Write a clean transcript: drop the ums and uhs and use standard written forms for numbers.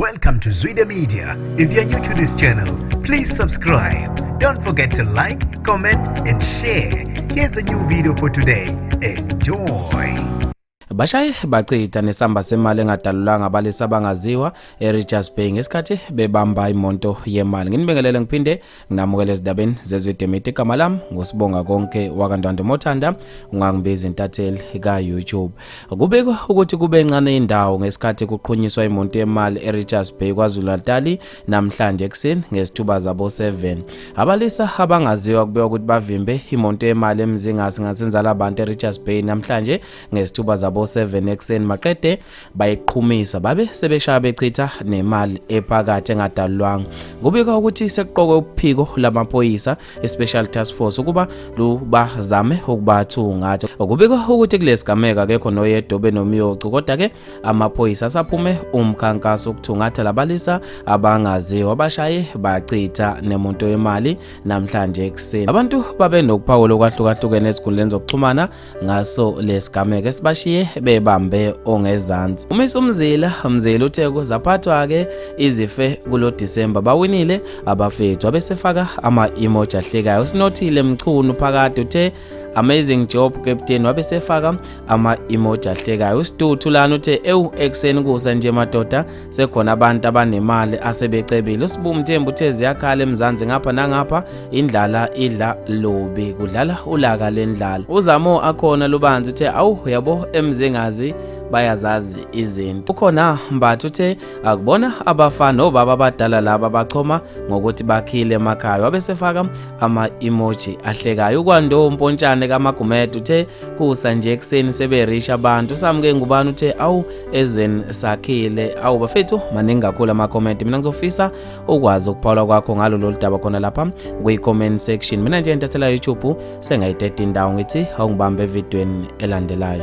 Welcome to Zwida Media. If you're new to this channel, please subscribe. Don't forget to like, comment and share. Here's a new video for today. Enjoy. Bashayi bachitha nesamba semali engadalulanga abalisa abangaziwa eRichards Bay ngesikhathi bebamba imonto yemali. Nginibingelele ngiphinde nginamukele ezindabeni zezwide media. Igama lami ngusibonga konke wakandwandwe Mothanda, ungangibiza intatheli ka YouTube. Kubekwa ukuthi kube encane indawo ngesikhathi kuqhunyiswa imonto yemali eRichards Bay KwaZulu-Natal namhlanje ekseni ngesithuba zabo 7. Abalisa abangaziwa kubekwa ukuthi bavimbe imonto yemali emzingasi ngasenza labantu eRichards Bay namhlanje ngesithuba zabo 7 ekseni maqede bayiqhumisa babe sebeshaya bechitha nemali ephakathi engadalulwanga. Kubika ukuthi sekuqokwe uphiko lamaphoyisa eSpecial Task Force ukuba lubazame ukubathungatha. Kubika ukuthi kulesigameka akekho noyedwa benomyocu, kodwa ke amaphoyisa asaphume umkhankaso ukuthungatha labalisa abangaziwa abashaye bachitha nemonto yemali namhlanje ekseni. Abantu babe nokuphawula okwahlukahlukene ezikhundleni zokuxhumana ngaso lesigameka esibashiye bebambe ongezansi. Umzila uthe zaphathwa ke izife kulo December bawinile abafethu abesefaka ama-emoji ahlekayo. Sinothile Mchunu phakathi uthe amazing job captain wabesefaka ama-emoji ahlekayo. Usituthu lana uthe ekseni kusa nje madoda sekhona abantu abanemali asebecebile. Usibumthembu uthe ziyakhala emzansi ngapha nangapha indlala idla lobi kudlala ulaka lendlala. Uzamo akhona lubanzi uthe yabo emzingazi bayazazi izinto. Ukhona Mbathu uthe akubona abafana obaba abadala laba baxhoma ngokuthi bakhile emakhaya wabesefaka ama-emoji ahlekayo. Ukwando Mpontshane kaMagumede uthe kusa nje ekseni seberisha abantu. Samke ngubani uthe ezweni sakhile. Bafethu maningi kakhulu ama-comment. Mina ngizofisa ukwazi ukuphawula kwakho ngalo lolu daba khona lapha kwi-comment section. Mina nje entatela YouTube sengayiteta indawo ngithi awungibambe evidweni elandelayo.